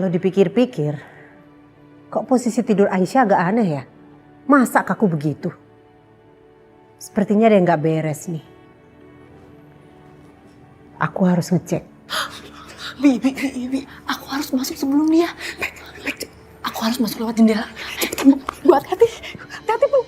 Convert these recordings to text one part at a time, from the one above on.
Kalau dipikir-pikir, kok posisi tidur Aisyah agak aneh ya? Masa kaku begitu? Sepertinya ada yang gak beres nih. Aku harus ngecek. Bi, aku harus masuk sebelum dia. Aku harus masuk lewat jendela. Cepet, Bu, hati-hati. Hati-hati, Bu.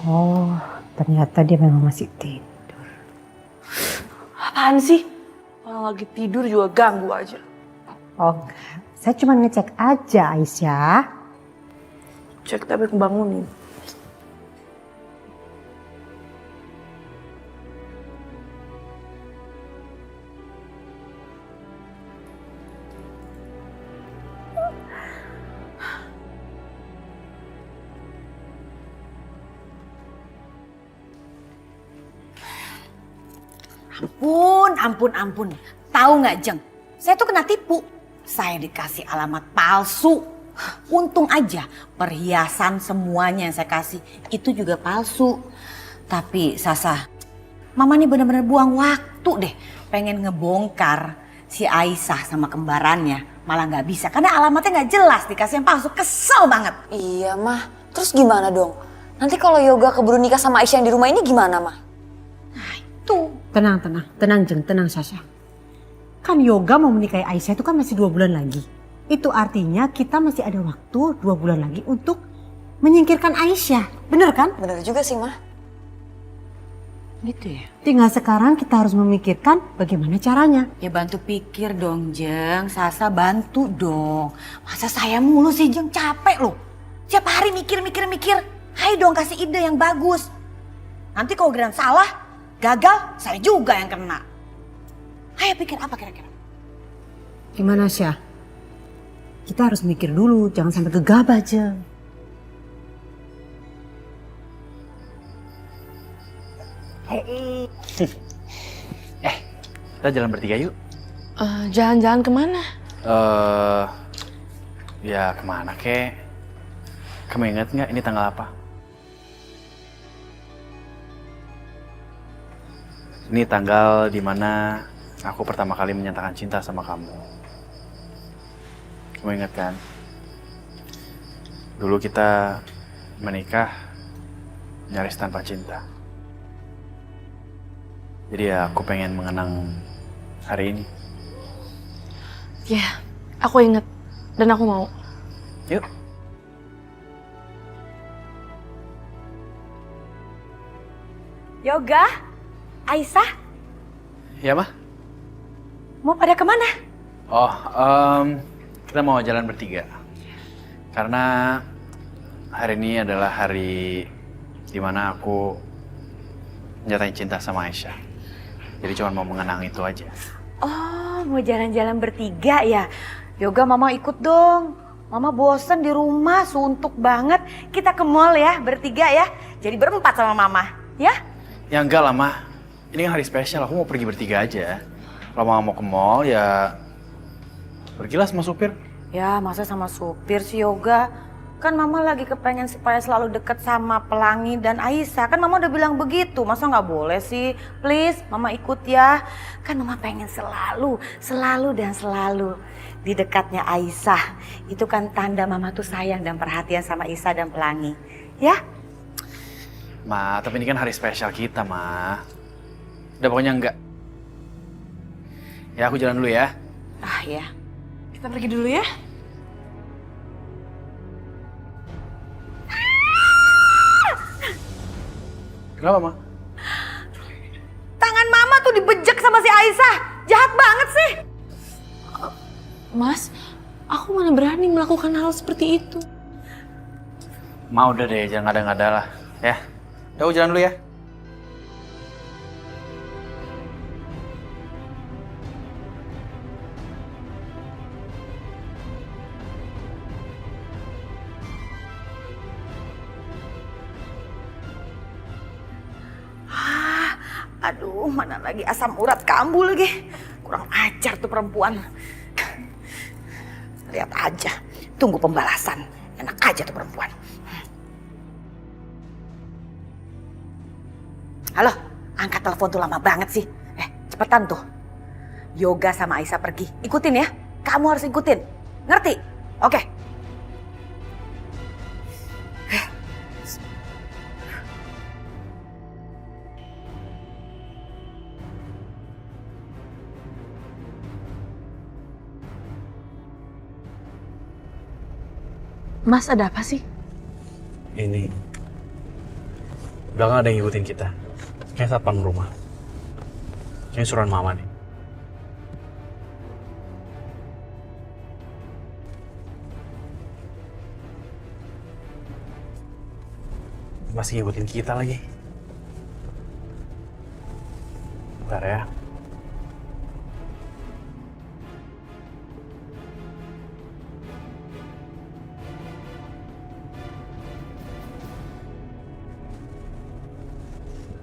Oh, ternyata dia memang masih tidur. Apaan sih? Orang lagi tidur juga ganggu aja. Oh enggak, saya cuma ngecek aja Aisyah. Cek tapi kebangunin. Ampun. Tahu nggak Jeng? Saya tuh kena tipu. Saya dikasih alamat palsu. Untung aja perhiasan semuanya yang saya kasih itu juga palsu. Tapi Sasa, Mama nih bener-bener buang waktu deh. Pengen ngebongkar si Aisyah sama kembarannya. Malah nggak bisa karena alamatnya nggak jelas dikasih yang palsu. Kesel banget. Iya, Mah. Terus gimana dong? Nanti kalau Yoga keburu nikah sama Aisyah yang di rumah ini gimana, Mah? Nah itu. Tenang Jeng, tenang Sasha. Kan Yoga mau menikahi Aisyah itu kan masih 2 bulan lagi. Itu artinya kita masih ada waktu 2 bulan lagi untuk menyingkirkan Aisyah. Bener kan? Bener juga sih, Mah. Gitu ya? Tinggal sekarang kita harus memikirkan bagaimana caranya. Ya bantu pikir dong Jeng, Sasa bantu dong. Masa saya mulu sih Jeng, capek loh. Tiap hari mikir. Hai dong kasih ide yang bagus. Nanti kalau Gran salah, gagal, saya juga yang kena. Ayo pikir apa kira-kira? Gimana Syah? Kita harus mikir dulu, jangan sampai gegabah Jeng. Kita jalan bertiga yuk. Jalan-jalan kemana? Ya kemana kek? Kamu ingat nggak ini tanggal apa? Ini tanggal dimana aku pertama kali menyatakan cinta sama kamu. Kamu ingat kan? Dulu kita menikah nyaris tanpa cinta. Jadi ya aku pengen mengenang hari ini. Ya, aku inget. Dan aku mau. Yuk. Yoga, Aisyah, Ya, Mah? mau pada kemana? Oh, kita mau jalan bertiga. Karena hari ini adalah hari dimana aku nyatain cinta sama Aisyah. Jadi cuma mau mengenang itu aja. Oh, mau jalan-jalan bertiga ya? Yoga, Mama ikut dong. Mama bosen di rumah, suntuk banget. Kita ke mall ya, bertiga ya. Jadi berempat sama Mama, ya? Ya enggak lah, Mah. Ini kan hari spesial, aku mau pergi bertiga aja. Kalau Mama mau ke mall, ya pergilah sama supir. Ya, masa sama supir sih Yoga? Kan Mama lagi kepengen supaya selalu deket sama Pelangi dan Aisyah. Kan Mama udah bilang begitu, masa nggak boleh sih? Please, Mama ikut ya. Kan Mama pengen selalu di dekatnya Aisyah. Itu kan tanda Mama tuh sayang dan perhatian sama Aisyah dan Pelangi. Ya? Ma, tapi ini kan hari spesial kita, Ma. Udah pokoknya enggak. Ya aku jalan dulu ya. Ah ya. Kita pergi dulu ya. Kenapa, Ma? Tangan mama tuh dibejek sama si Aisyah. Jahat banget sih. Mas, aku mana berani melakukan hal seperti itu. Ma udah deh, jangan ngada-ngada lah. Ya, udah aku jalan dulu ya. Aduh, mana lagi asam urat kambuh lagi. Kurang ajar tuh perempuan. Lihat aja, tunggu pembalasan. Enak aja tuh perempuan. Halo, angkat telepon tuh lama banget sih. Cepetan tuh. Yoga sama Aisyah pergi. Ikutin ya. Kamu harus ikutin. Ngerti? Oke. Mas, ada apa sih? Ini udah gak ada yang ngikutin kita. Kayak satpam rumah. Kayak suruhan mama nih. Masih ngikutin kita lagi. Bentar ya.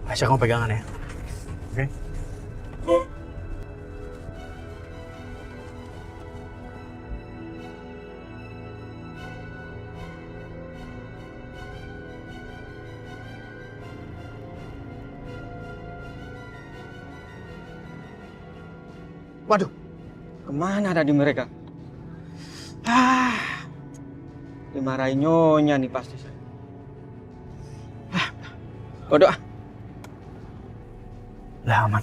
Aisyah, kamu pegangan ya. Oke? Waduh, kemana tadi mereka? Dimarahin nyonya nih pasti. Kodok. Udah aman.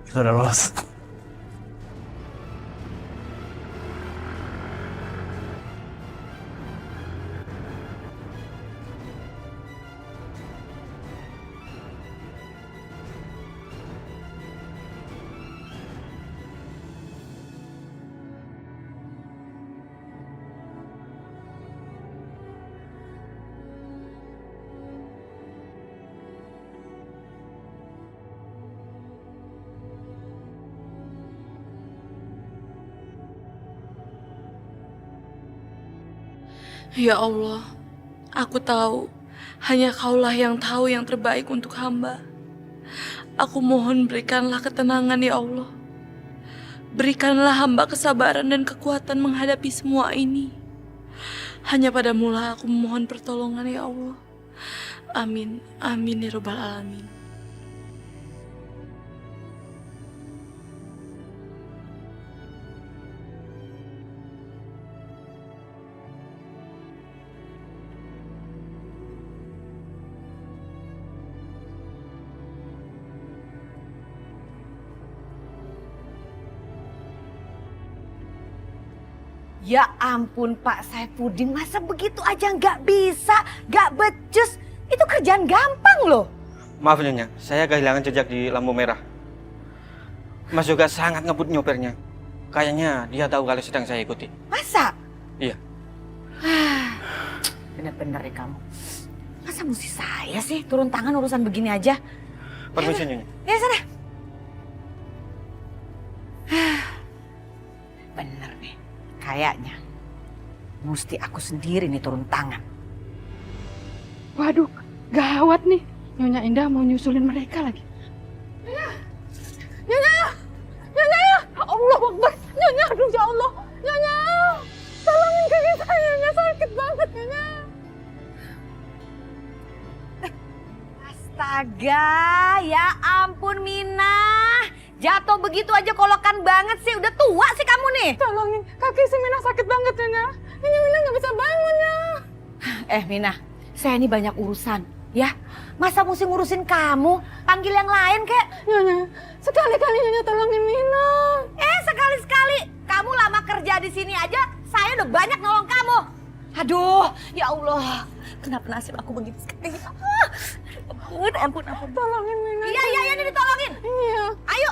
Kita udah lolos. Ya Allah, aku tahu hanya Kaulah yang tahu yang terbaik untuk hamba. Aku mohon berikanlah ketenangan ya Allah. Berikanlah hamba kesabaran dan kekuatan menghadapi semua ini. Hanya padamulah aku memohon pertolongan ya Allah. Amin, amin ya Rabbal Alamin. Ya ampun Pak Saifuddin, masa begitu aja nggak bisa, nggak becus? Itu kerjaan gampang loh. Maaf nyonya, saya kehilangan jejak di lampu merah. Mas juga sangat ngebut nyopirnya. Kayaknya dia tahu kalau sedang saya ikuti. Masa? Iya. Bener-bener ya kamu. Masa mesti saya sih turun tangan urusan begini aja? Permisi nyonya. Ya sana. Bener nih, kayaknya mesti aku sendiri nih turun tangan. Waduh, gawat nih. Nyonya Indah mau nyusulin mereka lagi. Nyonya! Allah Akbar! Nyonya, aduh ya Allah! Nyonya! Tolongin kaki saya, Nyonya sakit banget, Nyonya! Astaga, ya ampun Mina. Jatuh begitu aja kolokan banget sih, udah tua sih kamu nih. Tolongin, kaki si Mina sakit banget, Nyonya. Nyonya Mina nggak bisa bangun, ya. Mina, saya ini banyak urusan. Ya, masa mesti ngurusin kamu? Panggil yang lain kek. Nyonya, sekali-kali Nyonya tolongin Mina. Sekali-sekali. Kamu lama kerja di sini aja, saya udah banyak nolong kamu. Aduh, ya Allah. Kenapa nasib aku begitu sekali? Ampun. Tolongin Mina. Iya, ini ditolongin. Iya. Ayo.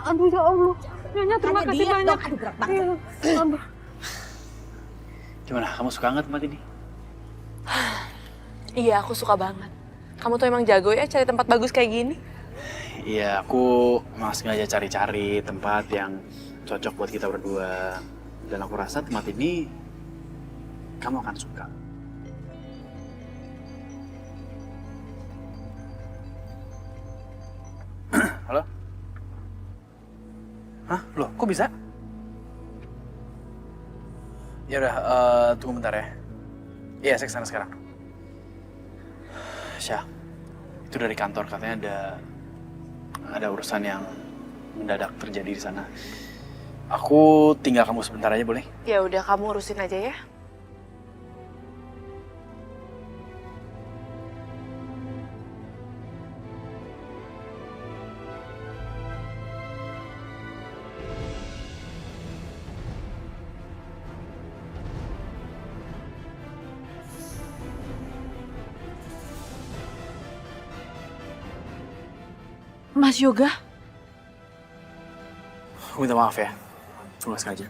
Aduh ya Allah. Nyonya terima Makanya kasih diet banyak. dong. Aduh, berat banget. Iya. Aduh. Gimana? Kamu suka nggak tempat ini? Iya, aku suka banget. Kamu tuh emang jago ya cari tempat bagus kayak gini. Iya, aku emang sengaja cari-cari tempat yang cocok buat kita berdua. Dan aku rasa tempat ini kamu akan suka. Halo? Hah? Loh, kok bisa? Ya udah, tunggu bentar ya. Iya, saya kesana sekarang. Syah, itu dari kantor katanya ada urusan yang mendadak terjadi di sana. Aku tinggal kamu sebentar aja boleh? Ya udah, kamu urusin aja ya. Mas Yoga? Aku minta maaf ya, aku nggak sengaja.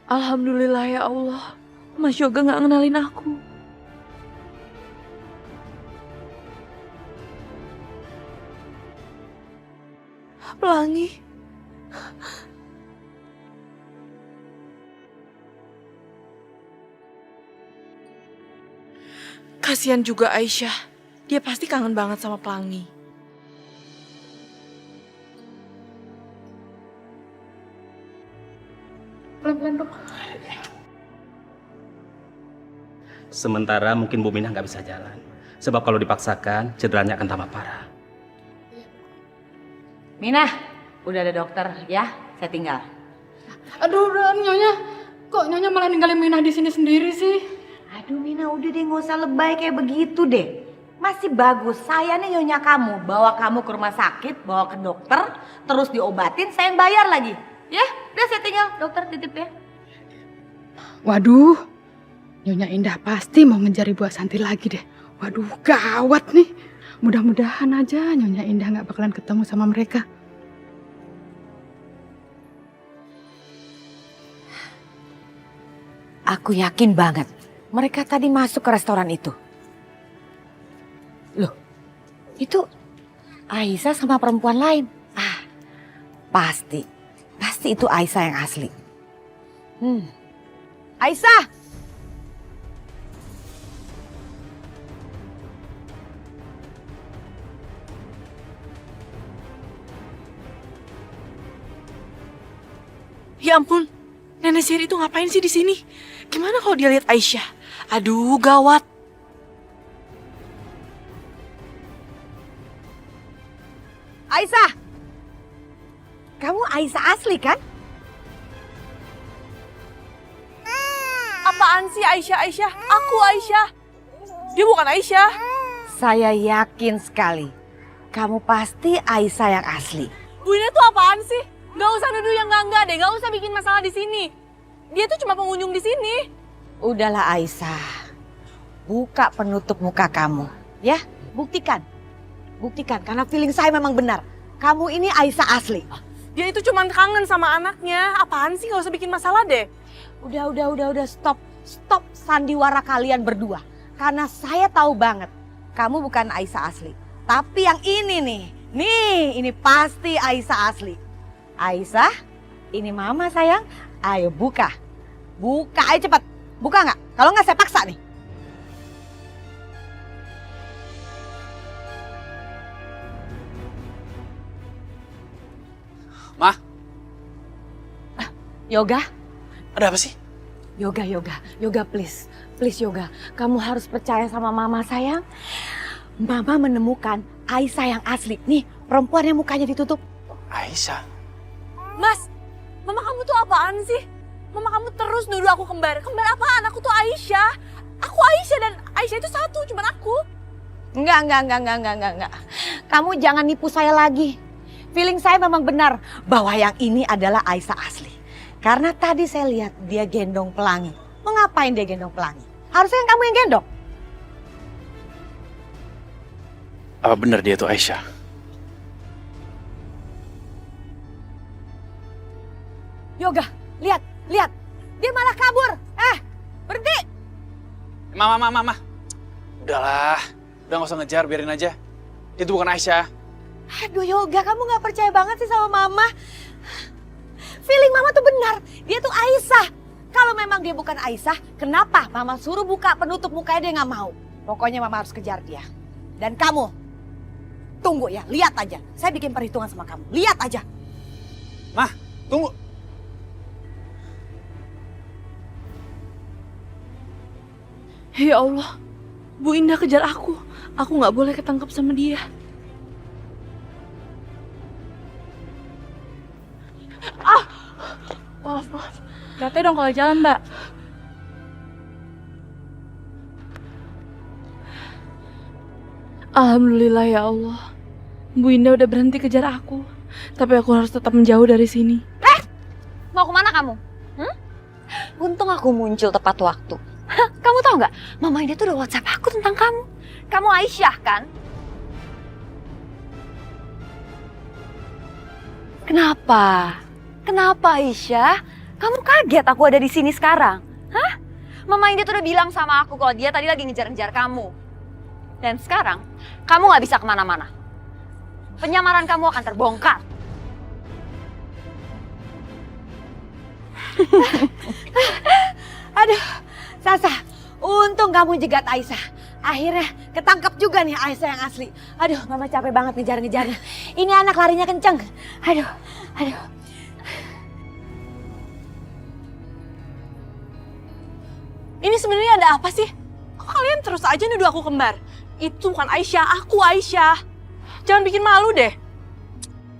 Alhamdulillah ya Allah, Mas Yoga nggak ngenalin aku. Pelangi. Kasihan juga Aisyah, dia pasti kangen banget sama Pelangi. Pelan-pelan dok. Sementara mungkin Bu Minah nggak bisa jalan. Sebab kalau dipaksakan, cederanya akan tambah parah. Minah, udah ada dokter ya, saya tinggal. Aduh udah Nyonya. Kok Nyonya malah ninggalin Mina di sini sendiri sih? Aduh Mina, udah deh nggak usah lebay kayak begitu deh. Masih bagus, saya nih nyonya kamu. Bawa kamu ke rumah sakit, bawa ke dokter, terus diobatin, saya yang bayar lagi. Ya, udah saya tinggal, dokter titip ya. Waduh, Nyonya Indah pasti mau ngejar Ibu Asanti lagi deh. Waduh, gawat nih. Mudah-mudahan aja Nyonya Indah nggak bakalan ketemu sama mereka. Aku yakin banget, mereka tadi masuk ke restoran itu. Loh, itu Aisyah sama perempuan lain. Pasti itu Aisyah yang asli. Aisyah! Ya ampun, nenek sihir itu ngapain sih di sini? Gimana kalau dia lihat Aisyah? Aduh, gawat. Aisyah! Kamu Aisyah asli kan? Apaan sih Aisyah? Aku Aisyah. Dia bukan Aisyah. Saya yakin sekali, kamu pasti Aisyah yang asli. Bu ini tuh apaan sih? Gak usah nuduh yang enggak deh. Gak usah bikin masalah di sini. Dia tuh cuma pengunjung di sini. Udahlah Aisyah, buka penutup muka kamu. Ya, buktikan. Buktikan, karena feeling saya memang benar. Kamu ini Aisyah asli. Dia itu cuma kangen sama anaknya. Apaan sih? Gak usah bikin masalah deh. Udah, stop. Stop sandiwara kalian berdua. Karena saya tahu banget, kamu bukan Aisyah asli. Tapi yang ini nih, ini pasti Aisyah asli. Aisyah, ini mama sayang. Ayo buka. Buka ayo cepet. Buka nggak? Kalau nggak saya paksa nih. Ma, Yoga, ada apa sih? Yoga please. Please Yoga, kamu harus percaya sama mama sayang. Mama menemukan Aisyah yang asli. Nih, perempuan yang mukanya ditutup. Aisyah. Mas, mama kamu tuh apaan sih? Mama kamu terus nuduh aku kembar. Kembar apaan? Aku tuh Aisyah. Aku Aisyah dan Aisyah itu satu, cuman aku. Enggak. Kamu jangan nipu saya lagi. Feeling saya memang benar bahwa yang ini adalah Aisyah asli. Karena tadi saya lihat dia gendong pelangi. Mau ngapain dia gendong pelangi? Harusnya kan kamu yang gendong. Apa benar dia tuh Aisyah? Yoga, lihat. Dia malah kabur. Berhenti. Mama. Udahlah, udah gak usah ngejar, biarin aja. Itu bukan Aisyah. Aduh Yoga, kamu gak percaya banget sih sama Mama. Feeling Mama tuh benar, dia tuh Aisyah. Kalau memang dia bukan Aisyah, kenapa Mama suruh buka penutup mukanya dia gak mau? Pokoknya Mama harus kejar dia. Dan kamu, tunggu ya, lihat aja. Saya bikin perhitungan sama kamu, lihat aja. Mah, tunggu. Ya Allah, Bu Indah kejar aku. Aku nggak boleh ketangkep sama dia. Maaf. Hati dong kalau jalan, Mbak. Alhamdulillah ya Allah. Bu Indah udah berhenti kejar aku. Tapi aku harus tetap menjauh dari sini. Mau kemana kamu? Untung aku muncul tepat waktu. Hah, kamu tahu nggak? Mama Indah tuh udah WhatsApp aku tentang kamu. Kamu Aisyah kan? Kenapa? Kenapa Aisyah? Kamu kaget aku ada di sini sekarang? Hah? Mama Indah tuh udah bilang sama aku kalau dia tadi lagi ngejar-ngejar kamu. Dan sekarang, kamu nggak bisa kemana-mana. Penyamaran kamu akan terbongkar. Aduh, Sasa, untung kamu jegat Aisyah. Akhirnya ketangkep juga nih Aisyah yang asli. Aduh, Mama capek banget ngejar-ngejarnya. Ini anak larinya kenceng. Aduh. Ini sebenarnya ada apa sih? Kok kalian terus aja nuduh aku kembar? Itu bukan Aisyah, aku Aisyah. Jangan bikin malu deh.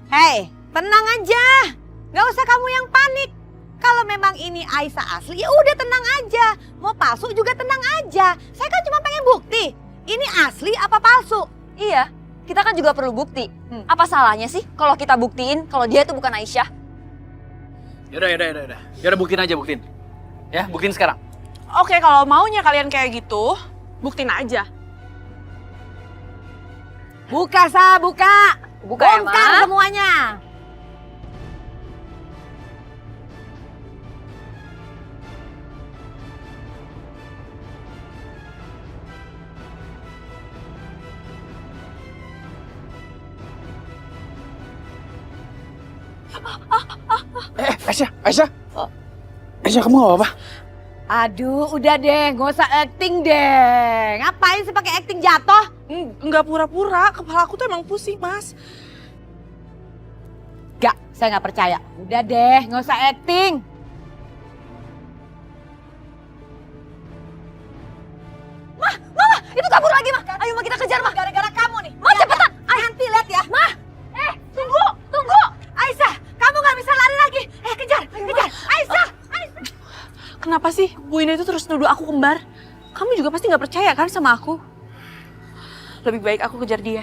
Hei, tenang aja. Gak usah kamu yang panik. Kalau memang ini Aisyah asli, ya udah tenang aja. Mau palsu juga tenang aja. Saya kan cuma pengen bukti. Ini asli apa palsu? Iya, kita kan juga perlu bukti. Apa salahnya sih kalau kita buktiin kalau dia itu bukan Aisyah? Yaudah. Yaudah buktiin. Ya, buktiin sekarang. Oke, kalau maunya kalian kayak gitu, buktiin aja. Buka, Sa, buka. Buka ya, Ma. Bongkar semuanya. Aisyah. Aisyah, kamu gak apa-apa? Aduh, udah deh, gak usah acting deh. Ngapain sih pakai acting jatuh? Enggak pura-pura, kepala aku tuh emang pusing, Mas. Gak, saya gak percaya. Udah deh, gak usah acting. Mama, itu kabur lagi, Ma. Ayo, Ma, kita kejar, Ma. Gara-gara kamu nih. Ma, cepetan. Nanti lihat ya. Ma, tunggu. Aisyah, kamu gak bisa lari lagi. Kejar. Aisyah. Kenapa sih Bu Indah itu terus nuduh aku kembar? Kamu juga pasti nggak percaya kan sama aku? Lebih baik aku kejar dia.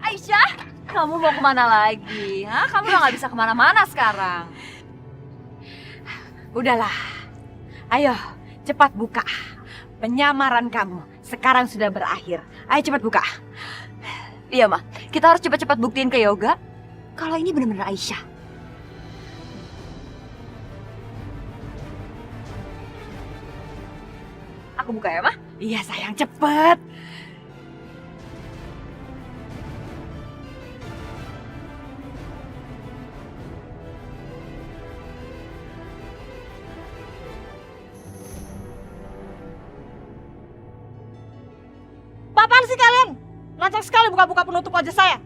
Aisyah, kamu mau kemana lagi? Hah? Kamu udah gak bisa kemana-mana sekarang. Udahlah. Ayo, cepat buka. Penyamaran kamu sekarang sudah berakhir. Ayo cepat buka. Iya, Ma. Kita harus cepat-cepat buktiin ke Yoga kalau ini benar-benar Aisyah. Aku buka ya, Ma? Iya sayang, cepet. Apaan sih kalian? Lancang sekali buka-buka penutup wajah saya.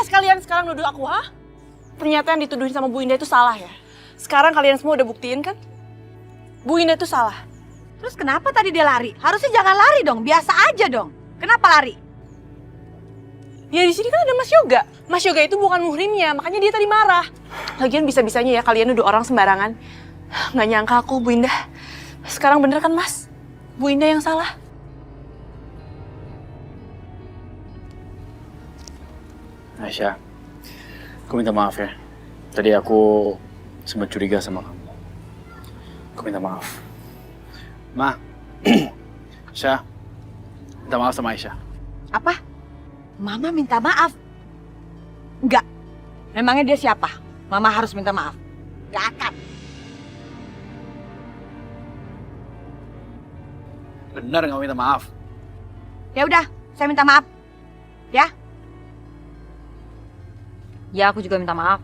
jelas kalian sekarang nuduh aku, ha? Ternyata yang dituduhin sama Bu Indah itu salah ya. Sekarang kalian semua udah buktiin kan? Bu Indah itu salah. Terus kenapa tadi dia lari? Harusnya jangan lari dong, biasa aja dong. Kenapa lari? Ya di sini kan ada Mas Yoga. Mas Yoga itu bukan muhrimnya, makanya dia tadi marah. Lagian bisa-bisanya ya kalian nuduh orang sembarangan. Nggak nyangka aku, Bu Indah. Sekarang bener kan, Mas? Bu Indah yang salah. Aisyah, aku minta maaf ya. Tadi aku sempat curiga sama kamu. Aku minta maaf. Ma, Aisyah, minta maaf sama Aisyah. Apa? Mama minta maaf? Enggak. Memangnya dia siapa? Mama harus minta maaf. Gak akan. Benar nggak minta maaf? Ya udah, saya minta maaf. Ya? Ya, aku juga minta maaf.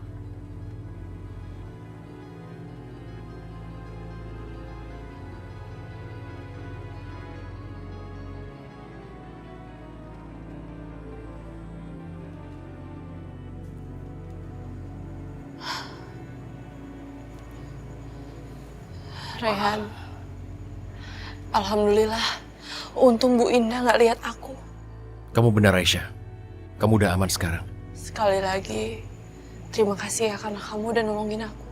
Raihan, alhamdulillah. Untung Bu Indah nggak lihat aku. Kamu benar, Aisyah. Kamu udah aman sekarang. Sekali lagi, terima kasih ya karena kamu udah nolongin aku.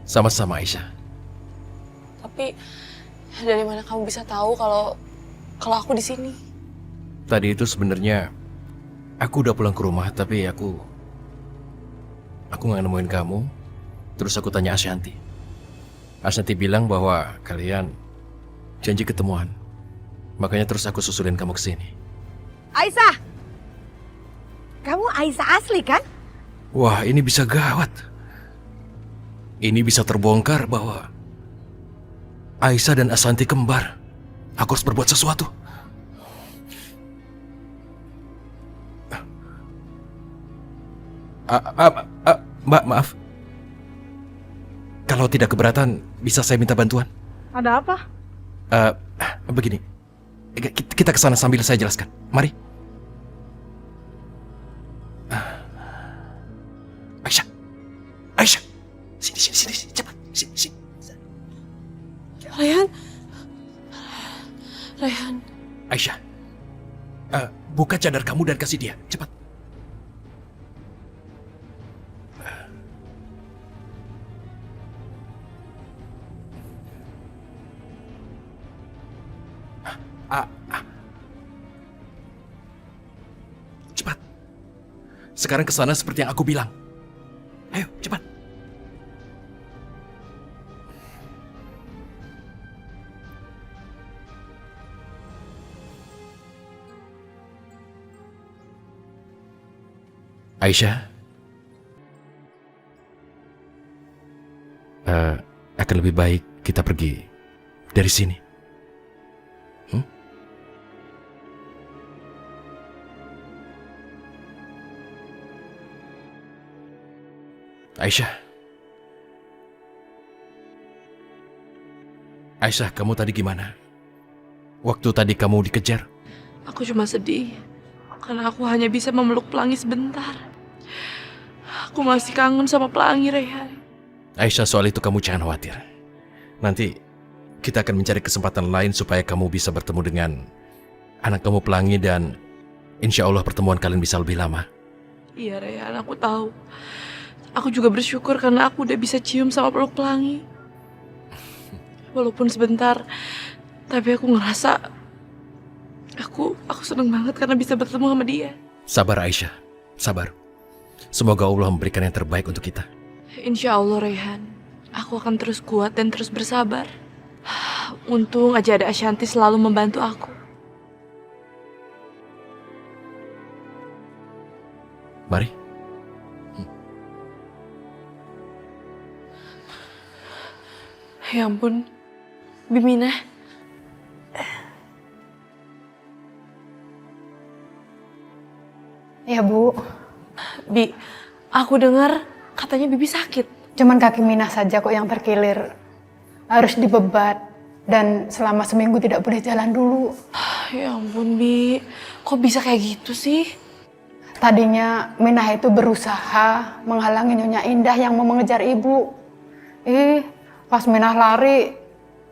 Sama-sama, Aisyah. Tapi dari mana kamu bisa tahu kalau aku di sini? Tadi itu sebenarnya aku udah pulang ke rumah, tapi aku nggak nemuin kamu. Terus aku tanya Ashanti. Ashanti bilang bahwa kalian janji ketemuan. Makanya terus aku susulin kamu ke sini. Aisyah! Kamu Aisyah asli kan? Wah, ini bisa gawat. Ini bisa terbongkar bahwa Aisyah dan Ashanti kembar. Aku harus berbuat sesuatu. Mbak, maaf. Kalau tidak keberatan, bisa saya minta bantuan? Ada apa? Begini, kita ke sana sambil saya jelaskan. Mari. Aisyah, sini, cepat, sini. Raihan. Aisyah, buka cadar kamu dan kasih dia, cepat. Cepat. Sekarang ke sana seperti yang aku bilang. Ayo, cepat. Aisyah, akan lebih baik kita pergi dari sini. Aisyah, kamu tadi gimana? Waktu tadi kamu dikejar? Aku cuma sedih karena aku hanya bisa memeluk Pelangi sebentar. Aku masih kangen sama Pelangi, Raihan. Aisyah, soal itu kamu jangan khawatir. Nanti kita akan mencari kesempatan lain supaya kamu bisa bertemu dengan anak kamu Pelangi dan insya Allah pertemuan kalian bisa lebih lama. Iya, Raihan, aku tahu. Aku juga bersyukur karena aku udah bisa cium sama peluk Pelangi. Walaupun sebentar, tapi aku ngerasa aku seneng banget karena bisa bertemu sama dia. Sabar Aisyah, sabar. Semoga Allah memberikan yang terbaik untuk kita. Insya Allah, Raihan. Aku akan terus kuat dan terus bersabar. Untung aja ada Ashanti selalu membantu aku. Mari. Ya ampun, Bimina. Ya Bu, Bi, aku dengar katanya Bibi sakit. cuman kaki Minah saja kok yang terkilir. Harus dibebat dan selama seminggu tidak boleh jalan dulu. Ya ampun, Bi. Kok bisa kayak gitu sih? Tadinya Minah itu berusaha menghalangi Nyonya Indah yang mau mengejar ibu. Pas Minah lari,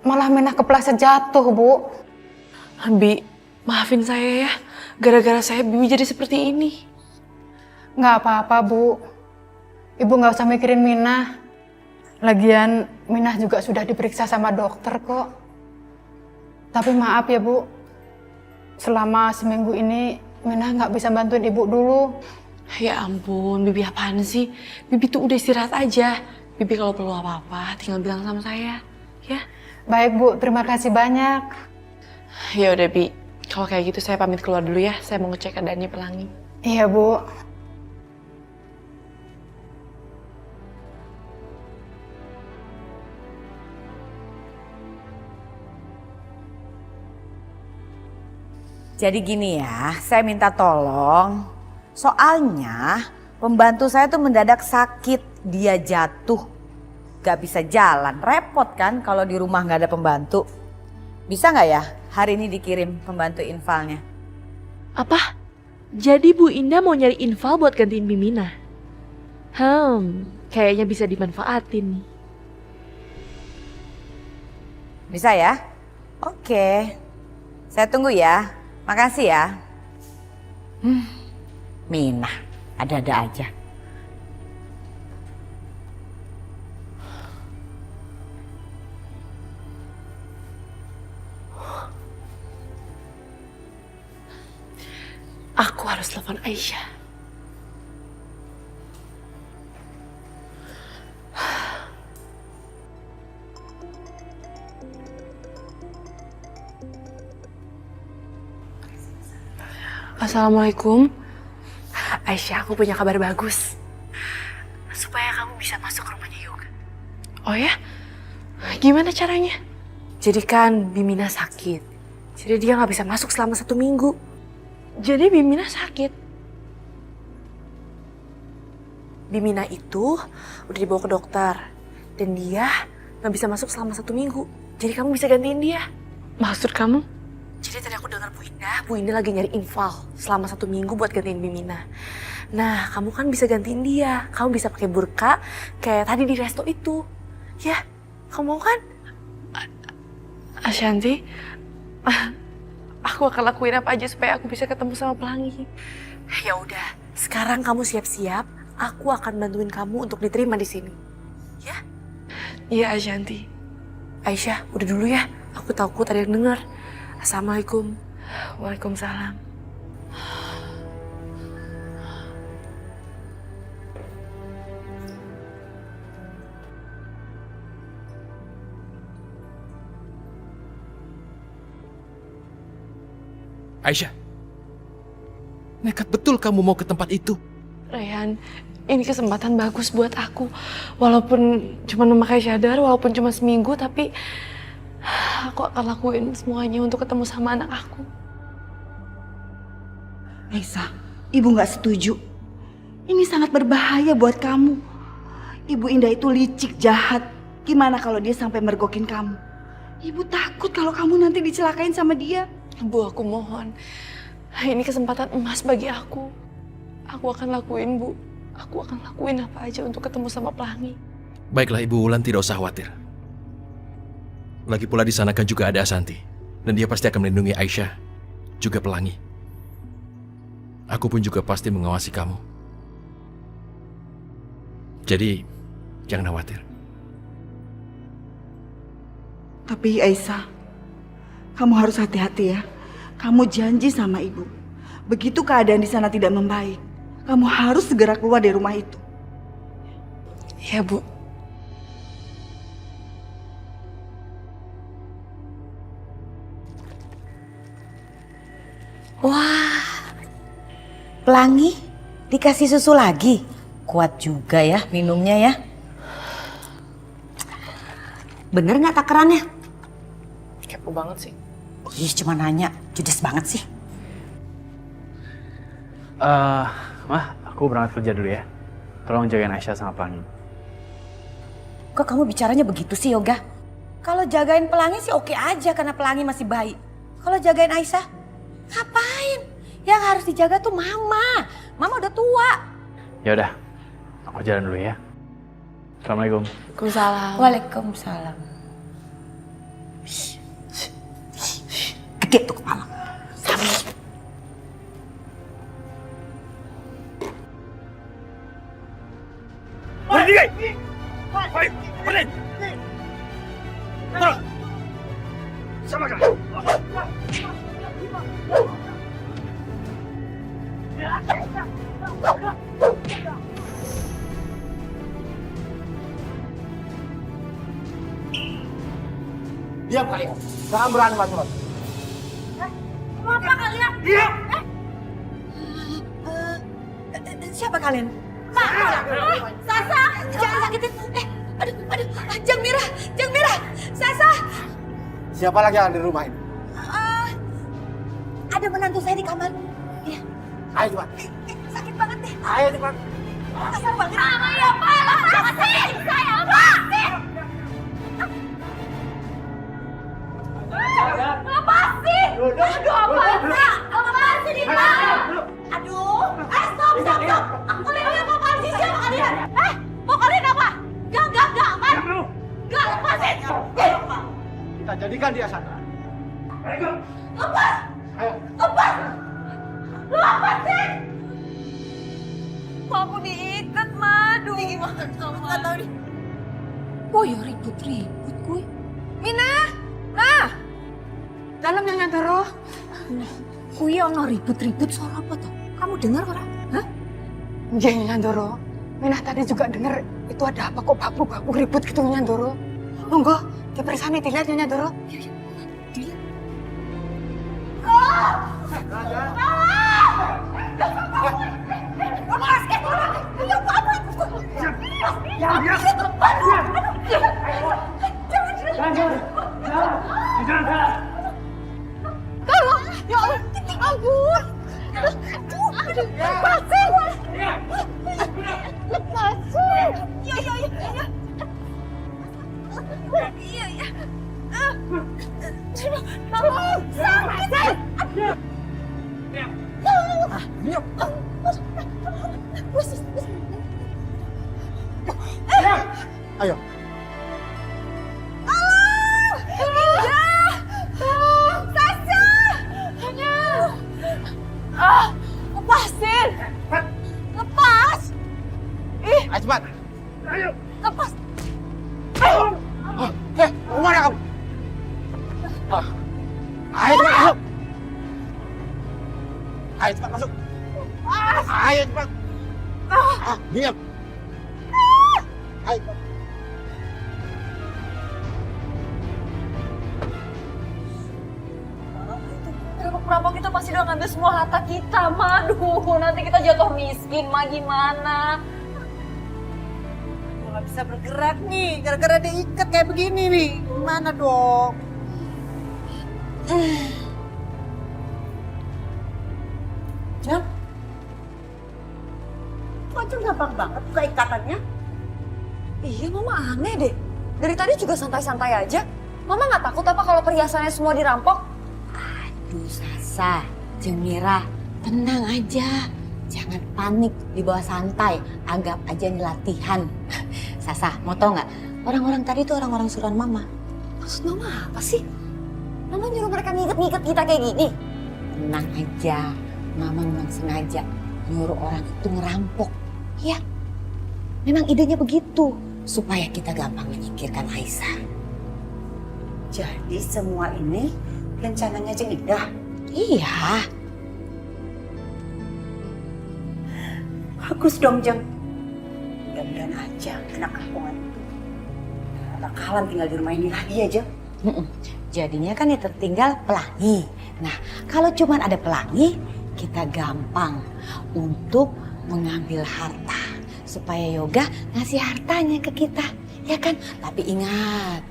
malah Minah kepleset jatuh, Bu. Bi, maafin saya ya. Gara-gara saya Bibi jadi seperti ini. Nggak apa-apa, Bu. Ibu nggak usah mikirin Minah. Lagian Minah juga sudah diperiksa sama dokter kok. Tapi maaf ya, Bu. Selama seminggu ini Minah nggak bisa bantuin ibu dulu. Ya ampun, Bibi apaan sih? Bibi tuh udah istirahat aja. Bibi kalau perlu apa-apa tinggal bilang sama saya, ya. Baik, Bu. Terima kasih banyak. Ya udah, Bi. Kalau kayak gitu saya pamit keluar dulu ya. Saya mau ngecek keadaannya Pelangi. Iya, Bu. Jadi gini ya, saya minta tolong. Soalnya pembantu saya tuh mendadak sakit, dia jatuh. Gak bisa jalan, repot kan kalau di rumah gak ada pembantu. Bisa gak ya hari ini dikirim pembantu infalnya? Apa? Jadi Bu Indah mau nyari infal buat gantiin Bimina? Kayaknya bisa dimanfaatin nih. Bisa ya? Oke, saya tunggu ya. Makasih ya. Minah, ada-ada aja. Aku harus telepon Aisyah. Assalamualaikum. Aisyah, aku punya kabar bagus. Supaya kamu bisa masuk ke rumahnya Yoga. Oh ya? Gimana caranya? Jadi kan Bimina sakit. Jadi dia nggak bisa masuk selama 1 minggu. Jadi Bimina sakit. Bimina itu udah dibawa ke dokter. Dan dia nggak bisa masuk selama 1 minggu. Jadi kamu bisa gantiin dia. Maksud kamu? Jadi tadi aku dengar Bu Indah lagi nyari infal selama 1 minggu buat gantiin Bimina. Nah, kamu kan bisa gantiin dia. Kamu bisa pakai burka kayak tadi di resto itu. Ya, kamu mau kan? Ashanti, aku akan lakuin apa aja supaya aku bisa ketemu sama Pelangi. Ya udah, sekarang kamu siap-siap. Aku akan bantuin kamu untuk diterima di sini. Ya? Iya, Ashanti. Aisyah, udah dulu ya. Aku takut ada yang dengar. Assalamualaikum. Waalaikumsalam. Aisyah, nekat betul kamu mau ke tempat itu. Rayhan, ini kesempatan bagus buat aku. Walaupun cuma memakai cadar, walaupun cuma seminggu, tapi aku akan lakuin semuanya untuk ketemu sama anak aku. Aisyah, Ibu nggak setuju. Ini sangat berbahaya buat kamu. Ibu Indah itu licik, jahat. Gimana kalau dia sampai mergokin kamu? Ibu takut kalau kamu nanti dicelakain sama dia. Bu, aku mohon. Ini kesempatan emas bagi aku. Aku akan lakuin, Bu. Aku akan lakuin apa aja untuk ketemu sama Pelangi. Baiklah Ibu Wulan, tidak usah khawatir. Lagi pula di sana kan juga ada Asanti. Dan dia pasti akan melindungi Aisyah, juga Pelangi. Aku pun juga pasti mengawasi kamu. Jadi, jangan khawatir. Tapi Aisyah, kamu harus hati-hati ya. Kamu janji sama ibu. Begitu keadaan di sana tidak membaik, kamu harus segera keluar dari rumah itu. Ya, Bu. Wah, Pelangi dikasih susu lagi. Kuat juga ya minumnya ya. Bener nggak takarannya? Kepo banget sih. Ih, cuma nanya, judes banget sih. Mah, aku berangkat kerja dulu ya. Tolong jagain Aisyah sama Pelangi. Kok kamu bicaranya begitu sih, Yoga? Kalau jagain Pelangi sih oke aja karena Pelangi masih bayi. Kalau jagain Aisyah, ngapain? Yang harus dijaga tuh mama. Mama udah tua. Ya udah, aku jalan dulu ya. Assalamualaikum. Waalaikumsalam. Waalaikumsalam. Gede tuh kepala. Diam kalian. Jangan berani macam-macam. Apa kalian? Diam! Siapa kalian? Pak! Sasa! Jangan sakitin. Aduh, Jang Mira! Sasa! Siapa lagi yang ada di rumah ini? Ada menantu saya di kamar. Iya. Ayo cepat. Sakit banget deh. Ayo cepat. Sakit banget. Ya Pak, lepasin saya, lepasin! Lepasin! Aduh, lepasin ini, Pak! Aduh, stop! Kalian apaan sih? Siapa kalian? Mau kalian apa? Enggak, aman! Enggak, lepasin! Kita jadikan dia sandra. Lepas! Lepasin! Aku diikat, Madu. Ini gimana? Nggak tahu nih. Oh ya ribut-ribut gue. Dalam yang Nyandoro. Kuwi ono ribut-ribut soal apa tuh? Kamu dengar ora? Hah? Iya Nyandoro. Minah tadi juga denger itu ada apa kok babu-babu ribut gitu Nyandoro. Monggo, diperiksa nih dilihat Nyandoro. Dilihat. Ya Allah, ampun. Lepasin. Lepasin. Iya. Tolong, sakit. Ayo. Lepasin! Lepas! Ayo cepat. Lepas! Kemana kamu? Ayo cepat masuk. Ayo cepat masuk. Ayo cepat. Diam. Ayo cepat. Perampok itu pasti udah ngambil semua harta kita, Madu. Nanti kita jatuh miskin, Ma, gimana? Gue gak bisa bergerak nih, gara-gara diikat kayak begini nih. Gimana dong? Jam? Kok Jam gampang banget buka ikatannya? Iya, Mama aneh deh. Dari tadi juga santai-santai aja. Mama nggak takut apa kalau perhiasannya semua dirampok? Aduh Sasa, Jemira, tenang aja. Jangan panik, dibawa santai. Anggap aja ini latihan. Sasa, mau tau nggak? Orang-orang tadi itu orang-orang suruhan Mama. Maksud Mama apa sih? Mama nyuruh mereka ngikat-ngikat kita kayak gini? Tenang aja, Mama memang sengaja nyuruh orang itu ngerampok. Ya, memang idenya begitu. Supaya kita gampang menyingkirkan Aisyah. Jadi semua ini rencananya Jeng Indah? Iya. Bagus dong Jeng. Mudah-mudahan aja anak kampungan itu gak bakalan tinggal di rumah ini lagi ya Jeng. Jadinya kan yang tertinggal pelangi. Nah, kalau cuman ada pelangi, kita gampang untuk mengambil harta. Supaya Yoga ngasih hartanya ke kita, ya kan? Tapi ingat,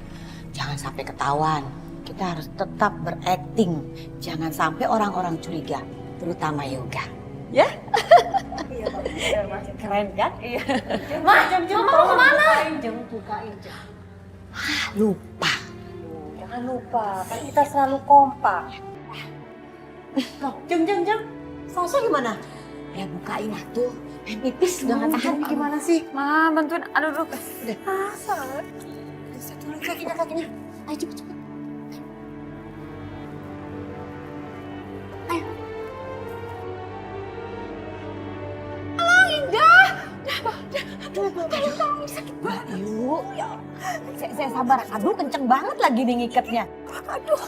jangan sampai ketahuan. Kita harus tetap berakting. Jangan sampai orang-orang curiga, terutama Yoga. Ya? Iya, keren kan? Iya. Mama mau kemana? Bukain Jeng. Lupa. Jangan lupa, kan kita selalu kompak. Loh, Jeng. Sasha gimana? Ya bukain tuh. Pipis udah nggak tahan. Gimana sih? Ma, bantuin. Aduh, Satu lagi kakinya. Ayo cepet. Mbak Yu, ya. Saya sabar. Aduh, kenceng banget lagi nih ngikatnya. Aduh,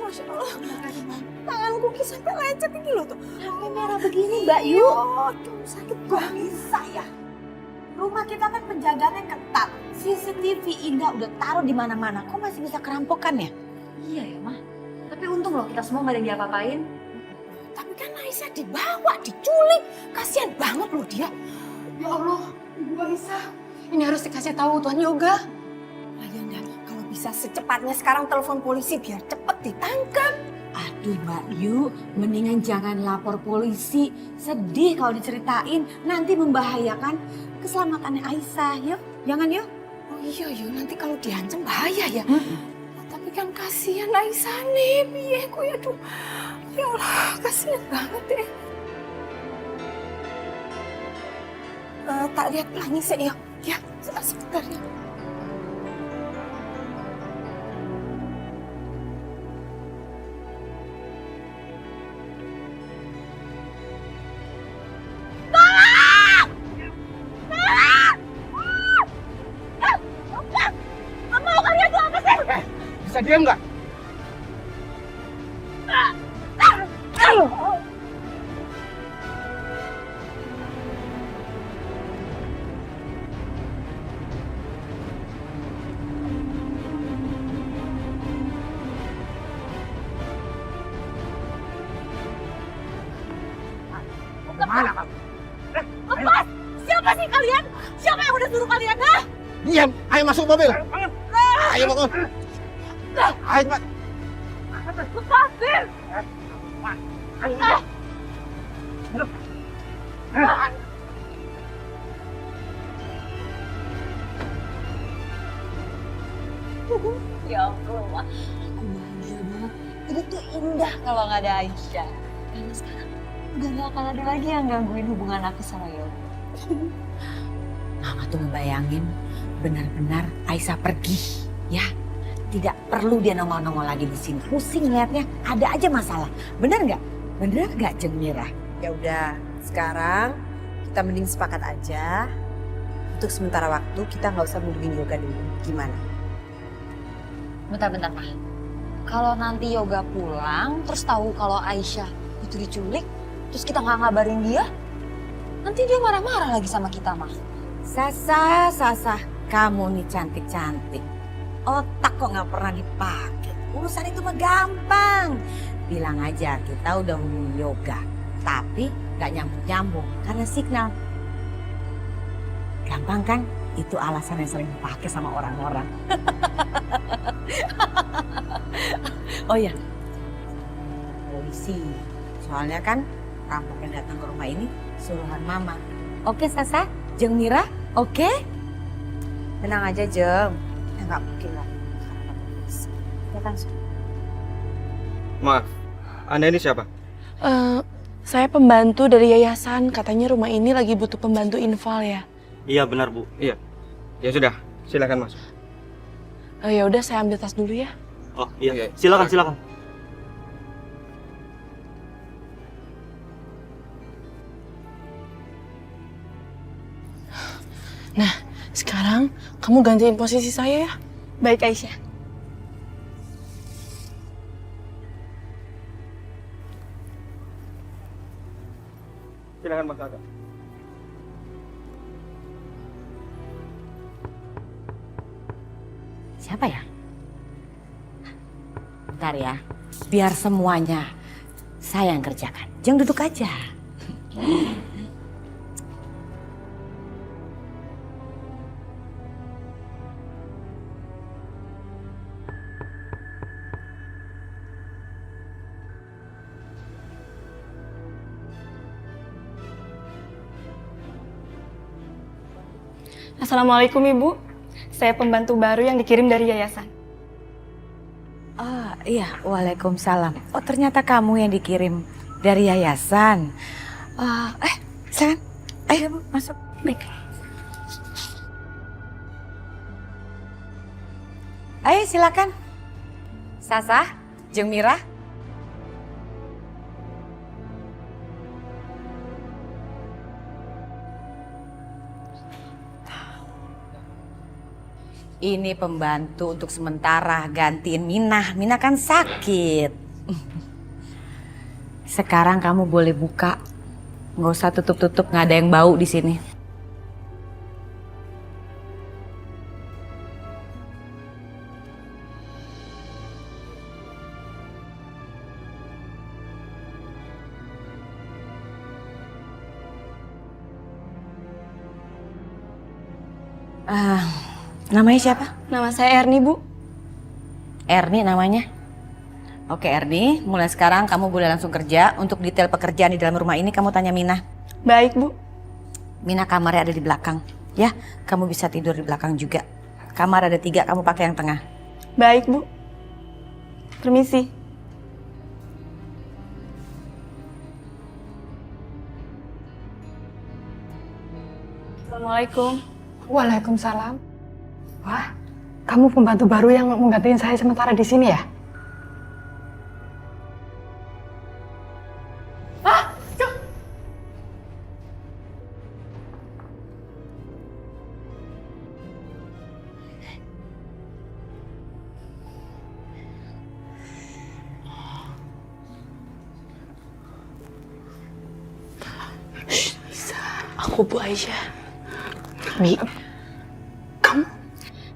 Masya Allah. Tanganku sampai lecet ini loh tuh. Sampai merah begini, Mbak Yu. Aduh, sakit Kok bisa ya? Rumah kita kan penjagaannya ketat. CCTV Indah udah taruh di mana-mana. Kok masih bisa kerampokan ya? Iya ya, Ma. Tapi untung loh kita semua gak ada yang diapa-apain. Tapi kan Aisyah dibawa, diculik. Kasihan banget loh dia. Ya Allah, Ibu Aisyah. Ini harus dikasih tahu Tuan Yoga. Ayanda, kalau bisa secepatnya sekarang telepon polisi biar cepet ditangkap. Aduh Mbak Yu, mendingan jangan lapor polisi. Sedih kalau diceritain, nanti membahayakan keselamatannya Aisyah. Yuk, jangan yuk. Oh iya, nanti kalau diancam bahaya ya. Tapi kan kasihan Aisyah nih, piye kok ya tuh. Ya Allah, kasihan banget deh. Tak lihat pelangi sih, yuk. Ya, sebentar ya. Bisa diam nggak? Lepas! Siapa sih kalian? Siapa yang udah suruh kalian, ha? Diam, ayo masuk mobil. Ayo bangun. Ayo cepat. Lepasin! Ya Allah, aku bahagia banget. Hidup tuh indah kalau nggak ada Aisyah. Karena sekarang udah nggak akan ada lagi yang gangguin hubungan aku sama Yoga. Mama tuh ngebayangin benar-benar Aisyah pergi, ya. Tidak perlu dia nongol-nongol lagi di sini. Pusing liatnya, ada aja masalah. Bener nggak? Bener nggak, Jeng Mira? Ya udah, sekarang kita mending sepakat aja. Untuk sementara waktu kita nggak usah hubungin Yoga dulu. Gimana? Bentar, Pak. Kalau nanti Yoga pulang, terus tahu kalau Aisyah itu diculik, terus kita nggak ngabarin dia, nanti dia marah-marah lagi sama kita, Mah. Sasa, kamu nih cantik-cantik. Otak kok nggak pernah dipakai. Urusan itu mah gampang. Bilang aja kita udah hubungin Yoga, tapi nggak nyambung-nyambung karena signal. Gampang kan? Itu alasan yang sering dipakai sama orang-orang. Oh ya, polisi. Soalnya kan rampok yang datang ke rumah ini suruhan Mama. Oke Sasa, Jeng Mira, oke? Tenang aja, Jeng. Ya nggak mungkin lah. Ya kan? Maaf, Anda ini siapa? Saya pembantu dari yayasan. Katanya rumah ini lagi butuh pembantu infal ya. Iya benar Bu. Iya. Ya sudah, silakan masuk. Ya udah, saya ambil tas dulu ya. Oh iya, silakan. Nah, sekarang kamu gantiin posisi saya ya. Baik, Aisyah. Silakan Mas Aga. Siapa ya? Bentar ya, biar semuanya saya yang kerjakan. Jeng duduk aja. Assalamualaikum Ibu. Saya pembantu baru yang dikirim dari yayasan. Iya, waalaikumsalam. Oh ternyata kamu yang dikirim Dari yayasan. Silakan. Ayo Bu, masuk. Baik. Ayo silakan. Sasa, jeung Mira. Ini pembantu untuk sementara gantiin Minah. Minah kan sakit. Sekarang kamu boleh buka. Nggak usah tutup-tutup, nggak ada yang bau di sini. Namanya siapa? Nama saya Erni, Bu. Erni namanya. Oke Erni, mulai sekarang kamu boleh langsung kerja. Untuk detail pekerjaan di dalam rumah ini kamu tanya Minah. Baik, Bu. Minah kamarnya ada di belakang. Ya, kamu bisa tidur di belakang juga. Kamar ada 3, kamu pakai yang tengah. Baik, Bu. Permisi. Assalamualaikum. Waalaikumsalam. Wah, kamu pembantu baru yang menggantiin saya sementara di sini ya? Aku Bu Aisyah. Mi, kamu?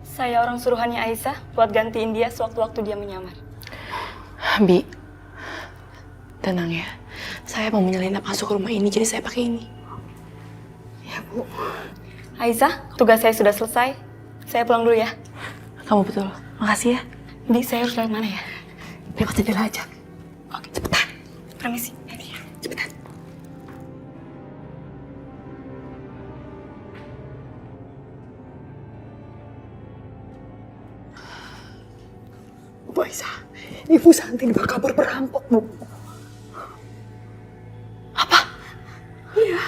Saya orang suruhannya Aisyah buat gantiin dia sewaktu-waktu dia menyamar. Bi, tenang ya. Saya mau menyelinap masuk ke rumah ini, jadi saya pakai ini. Ya, Bu. Aisyah, tugas saya sudah selesai. Saya pulang dulu ya. Kamu betul. Makasih ya. Bi, saya harus lewat mana ya? Lewat jendela aja. Oke, cepetan. Permisi. Cepetan. Bu Aisyah, Ibu Santi dibawa kabur perampok, Bu. Apa? Iya.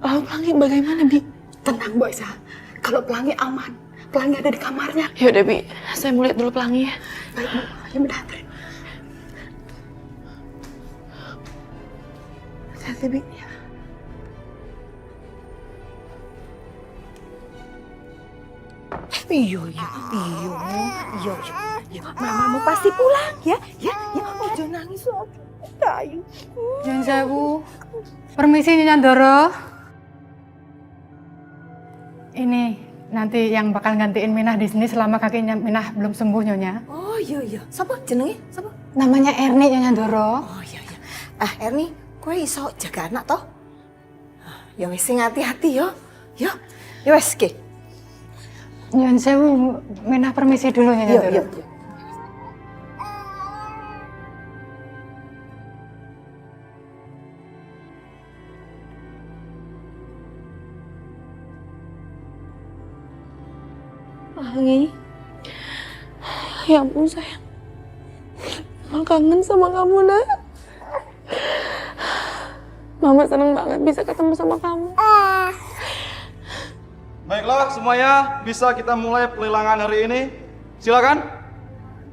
Lalu Pelangi bagaimana, Bi? Tenang, Bu Aisyah. Kalau Pelangi aman. Pelangi ada di kamarnya. Yaudah, Bi. Saya mau lihat dulu Pelangi ya. Baik, Bu. Ayo minta anterin. Hati-hati, Bi. Iyo. Mamamu pasti pulang ya. Ojo nangis ojo. Ayo. Jangan sewu. Permisi Nyonya Ndoro. Ini nanti yang bakal gantiin Minah di sini selama kakinya Minah belum sembuh Nyonya. Oh iya. Sapa jenenge? Sapa? Namanya Erni Nyonya Ndoro. Oh iya. Erni, kowe iso jaga anak toh? Ya wis sing hati-hati yo. Ya wis ki. Nyonya sewu, Minah permisi dulu Nyonya Ndoro. Pelangi. Ya ampun sayang. Mama kangen sama kamu, Nak. Mama seneng banget bisa ketemu sama kamu. Baiklah semuanya, bisa kita mulai pelelangan hari ini. Silakan.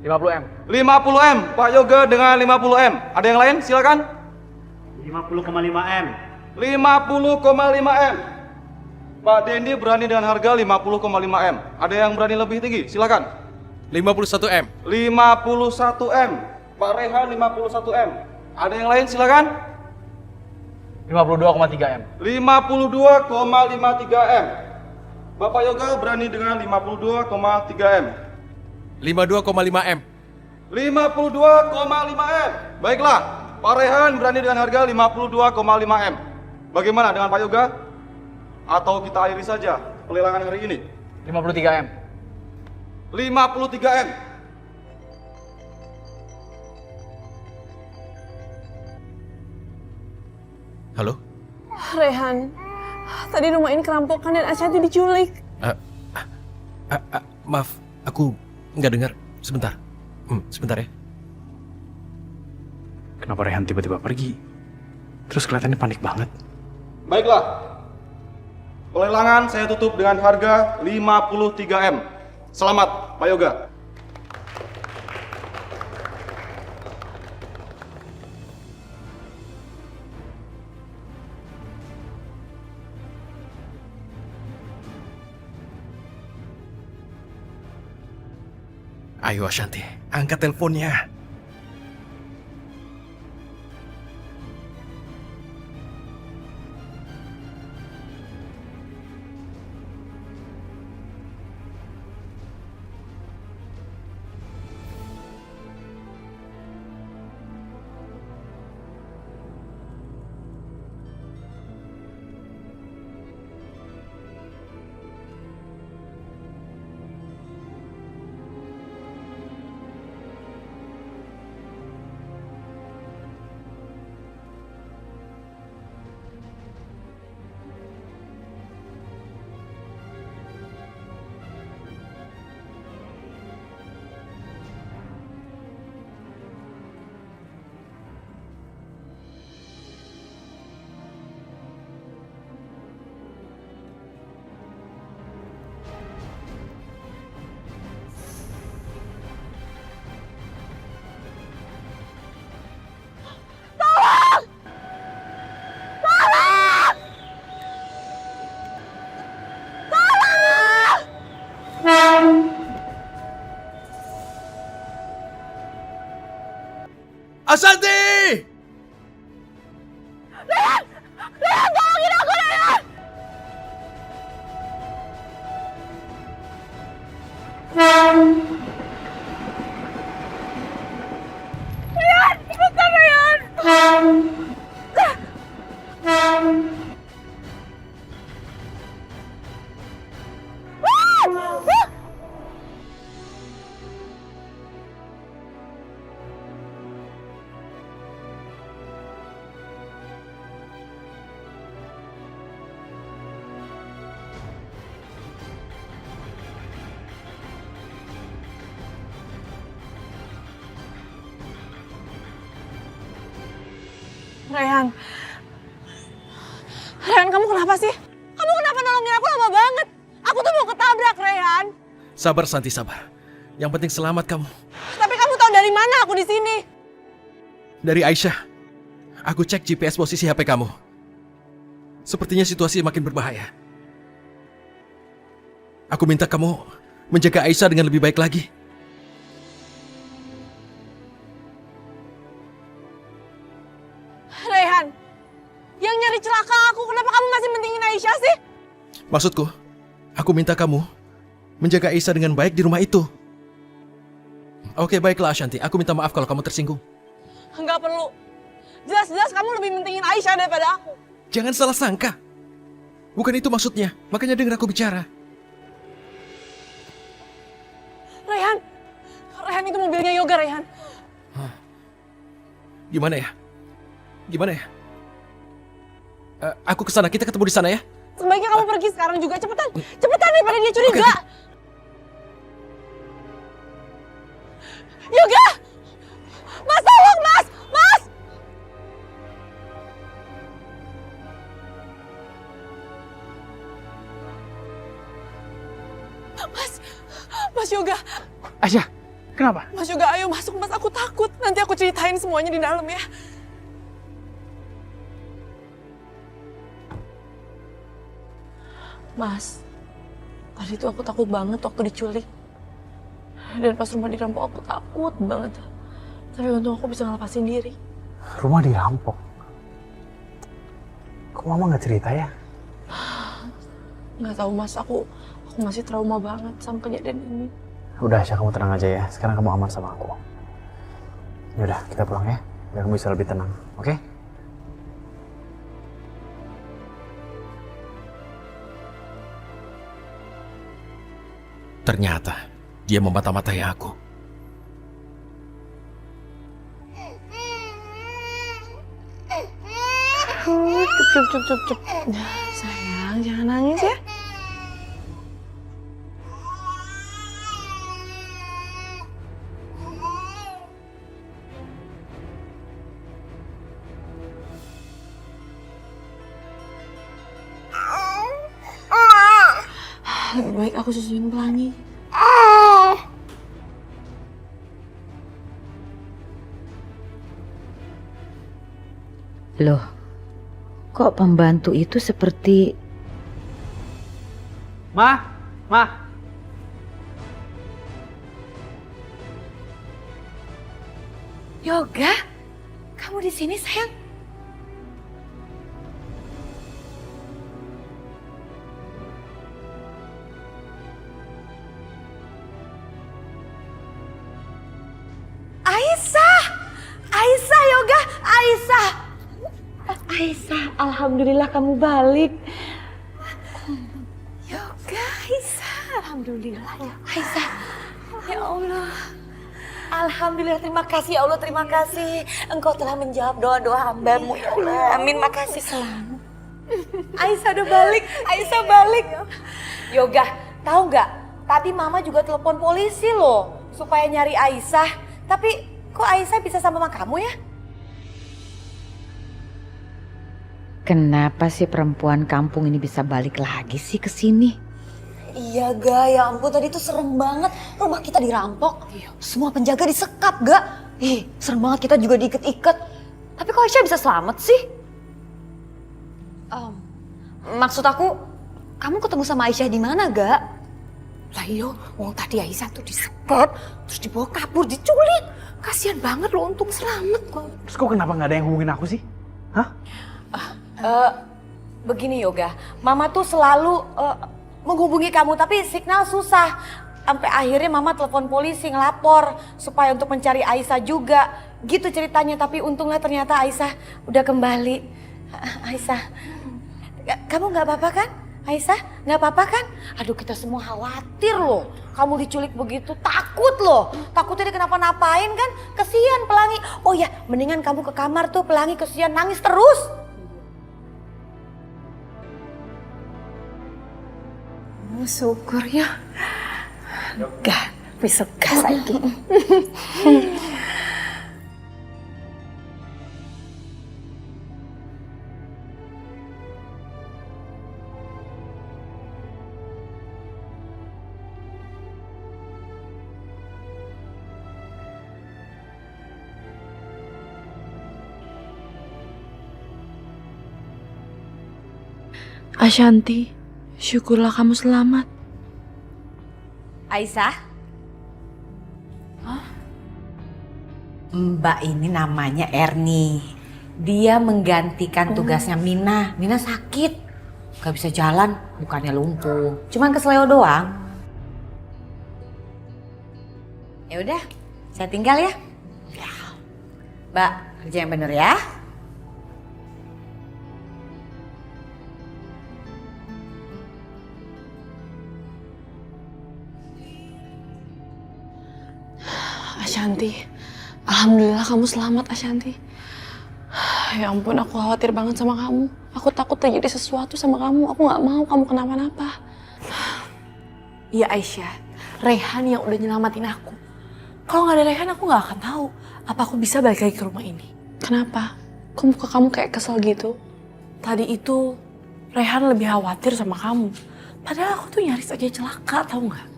50M. 50M, Pak Yoga dengan 50M. Ada yang lain? Silakan. 50,5M. 50,5M. Pak Dendi berani dengan harga 50,5M. Ada yang berani lebih tinggi? Silakan. 51M. 51M. Pak Rehan 51M. Ada yang lain? Silakan. 52,3M. 52,53M. Bapak Yoga berani dengan 52,3M. 52,5M. 52,5M. Baiklah, Pak Rehan berani dengan harga 52,5M. Bagaimana dengan Pak Yoga? Atau kita akhiri saja pelelangan hari ini? 53M. 53M. Halo? Rehan, tadi rumah ini kerampokan dan Ashanti diculik. Maaf, aku nggak dengar. Sebentar. Sebentar ya. Kenapa Rehan tiba-tiba pergi? Terus kelihatannya panik banget. Baiklah. Pelelangan saya tutup dengan harga 53M. Selamat, Pak Yoga. Ayo Ashanti, angkat teleponnya. Ashanti! Rehan. Rehan, kamu kenapa sih? Kamu kenapa nolongin aku lama banget? Aku tuh mau ketabrak, Rehan. Sabar Santi, sabar. Yang penting selamat kamu. Tapi kamu tahu dari mana aku di sini? Dari Aisyah. Aku cek GPS posisi HP kamu. Sepertinya situasi makin berbahaya. Aku minta kamu menjaga Aisyah dengan lebih baik lagi. Rehan, yang nyari celaka aku, kenapa kamu masih mentingin Aisyah sih? Maksudku, aku minta kamu menjaga Aisyah dengan baik di rumah itu. Oke, baiklah Ashanti. Aku minta maaf kalau kamu tersinggung. Enggak perlu. Jelas-jelas kamu lebih mentingin Aisyah daripada aku. Jangan salah sangka. Bukan itu maksudnya. Makanya dengar aku bicara. Rehan, Rehan itu mobilnya Yoga, Rehan. Gimana ya? Gimana ya? Aku kesana, kita ketemu di sana ya. Sebaiknya kamu pergi sekarang juga, cepetan. Cepetan daripada dia curiga. Yoga! Mas, tolong, Mas! Mas! Mas Yoga. Aisyah, kenapa? Mas Yoga, ayo masuk, Mas. Aku takut. Nanti aku ceritain semuanya di dalam ya. Mas, tadi tuh aku takut banget waktu diculik. Dan pas rumah dirampok aku takut banget. Tapi untung aku bisa ngelepasin diri. Rumah dirampok? Kok mama nggak cerita ya? Nggak tahu Mas, aku masih trauma banget sama kejadian ini. Udah Aisyah, kamu tenang aja ya. Sekarang kamu aman sama aku. Yaudah, kita pulang ya. Biar kamu bisa lebih tenang, oke? Ternyata dia memata-matai aku. Cup. Sayang, jangan nangis ya. Lebih baik aku susuin pelangi. Loh, kok pembantu itu seperti... Ma. Yoga, kamu di sini sayang? Aisyah Yoga, Aisyah, alhamdulillah kamu balik. Yoga, Aisyah, alhamdulillah ya. Aisyah, ya Allah. Alhamdulillah, terima kasih ya Allah, terima kasih. Engkau telah menjawab doa-doa hambamu ya Allah. Amin, makasih selalu. Aisyah udah balik, Aisyah balik. Yoga, tahu nggak? Tadi Mama juga telepon polisi loh, supaya nyari Aisyah. Tapi kok Aisyah bisa sama mama kamu ya? Kenapa sih perempuan kampung ini bisa balik lagi sih ke sini? Iya Ga, ya ampun tadi tuh serem banget. Rumah kita dirampok, semua penjaga disekap Ga. Serem banget, kita juga diikat-ikat. Tapi kok Aisyah bisa selamat sih? Maksud aku, kamu ketemu sama Aisyah di mana Ga? Lah iyo, tadi Aisyah tuh disekap, terus dibawa kabur, diculik. Kasian banget loh, untung selamat kok. Terus kok kenapa nggak ada yang hubungin aku sih? Hah? Begini Yoga, Mama tuh selalu menghubungi kamu tapi signal susah. Sampai akhirnya Mama telepon polisi ngelapor supaya untuk mencari Aisyah juga. Gitu ceritanya, tapi untunglah ternyata Aisyah udah kembali. Aisyah, kamu nggak apa-apa kan? Aisyah, nggak apa-apa kan? Aduh, kita semua khawatir loh. Kamu diculik begitu, takut loh. Takutnya dia kenapa-napain kan? Kesian Pelangi. Oh ya, mendingan kamu ke kamar tuh, Pelangi kesian nangis terus. Syukur ya. Gak, bisa gas lagi. Ashanti, syukurlah kamu selamat. Aisyah? Mbak ini namanya Erni. Dia menggantikan tugasnya Mina. Mina sakit, gak bisa jalan, bukannya lumpuh. Cuman kesleo doang. Ya udah, saya tinggal ya. Mbak, kerja yang bener ya. Ashanti, alhamdulillah kamu selamat Ashanti. Ya ampun, aku khawatir banget sama kamu. Aku takut terjadi sesuatu sama kamu. Aku nggak mau kamu kenapa-napa. Iya Aisyah, Rehan yang udah nyelamatin aku. Kalau nggak ada Rehan aku nggak akan tahu apa aku bisa balik lagi ke rumah ini. Kenapa? Kok muka kamu kayak kesel gitu? Tadi itu Rehan lebih khawatir sama kamu. Padahal aku tuh nyaris aja celaka, tahu nggak?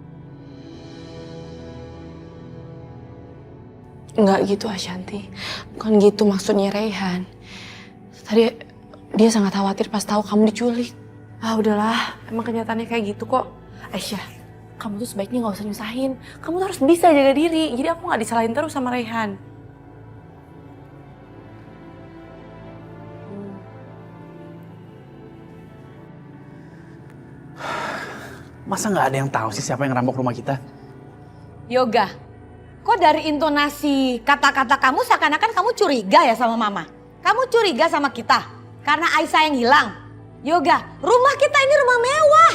Enggak gitu Ashanti, bukan gitu maksudnya Rehan. Tadi dia sangat khawatir pas tahu kamu diculik. Ah udahlah, emang kenyataannya kayak gitu kok. Aisyah, kamu tuh sebaiknya gak usah nyusahin. Kamu tuh harus bisa jaga diri, jadi aku gak disalahin terus sama Rehan. Masa nggak ada yang tahu sih siapa yang ngerampok rumah kita? Yoga, kok dari intonasi kata-kata kamu seakan-akan kamu curiga ya sama Mama? Kamu curiga sama kita karena Aisyah yang hilang? Yoga, rumah kita ini rumah mewah.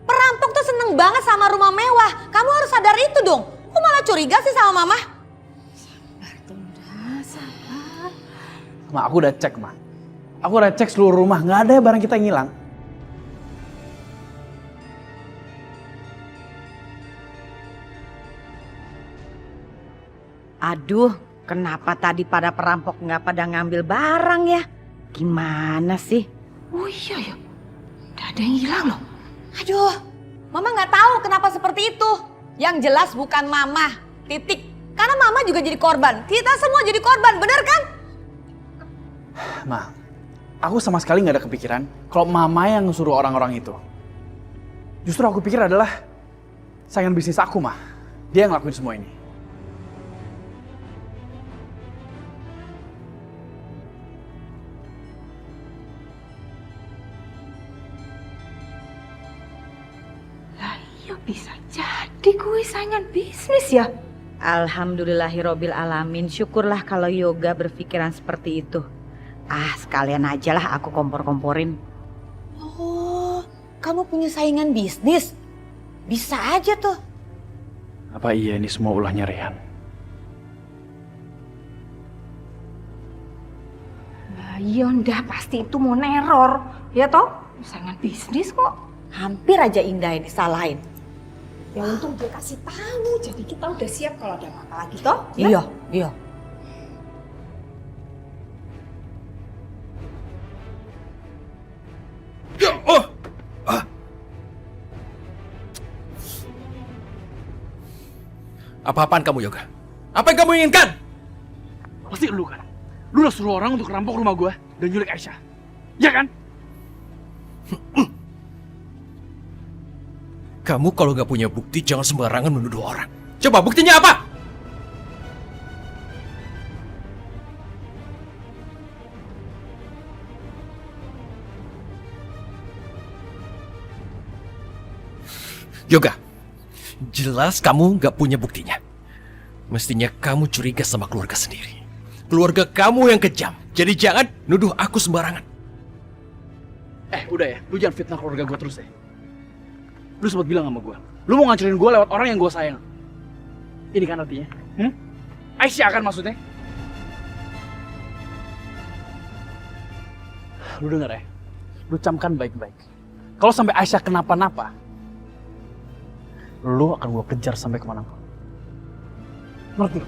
Perampok tuh seneng banget sama rumah mewah. Kamu harus sadar itu dong. Kok malah curiga sih sama Mama? Sabar, Tunda, sabar. Ma, aku udah cek, Ma. Aku udah cek seluruh rumah, nggak ada barang kita yang hilang. Aduh, kenapa tadi pada perampok nggak pada ngambil barang ya? Gimana sih? Oh iya ya, udah ada yang hilang loh. Aduh, Mama nggak tahu kenapa seperti itu. Yang jelas bukan Mama, titik. Karena Mama juga jadi korban. Kita semua jadi korban, bener kan? Ma, aku sama sekali nggak ada kepikiran kalau Mama yang suruh orang-orang itu. Justru aku pikir adalah saingan bisnis aku, Ma. Dia yang ngelakuin semua ini. Ya bisa jadi gue saingan bisnis ya. Alhamdulillahirobbil alamin. Syukurlah kalau Yoga berpikiran seperti itu. Sekalian aja lah aku kompor-komporin. Oh, kamu punya saingan bisnis? Bisa aja tuh. Apa iya ini semua ulahnya Rehan? Nah, Yonda pasti itu mau neror, ya toh? Saingan bisnis kok. Hampir aja Indah yang disalahin. Ya untung dia kasih tahu, jadi kita udah siap kalau ada apa-apa lagi toh. Iya. Apa-apaan kamu, Yoga? Apa yang kamu inginkan? Pasti lu kan? Lu udah suruh orang untuk rampok rumah gue dan nyulik Aisyah. Ya kan? Kamu kalau nggak punya bukti jangan sembarangan menuduh orang. Coba buktinya apa? Yoga, jelas kamu nggak punya buktinya. Mestinya kamu curiga sama keluarga sendiri. Keluarga kamu yang kejam. Jadi jangan nuduh aku sembarangan. Udah ya, lu jangan fitnah keluarga gue terus deh. Lu sempat bilang sama gue, lu mau ngancurin gue lewat orang yang gue sayang. Ini kan artinya, Aisyah kan maksudnya? Lu denger ya, lu camkan baik-baik. Kalau sampai Aisyah kenapa-napa, lu akan gue kejar sampai kemana-mana. Ngerti?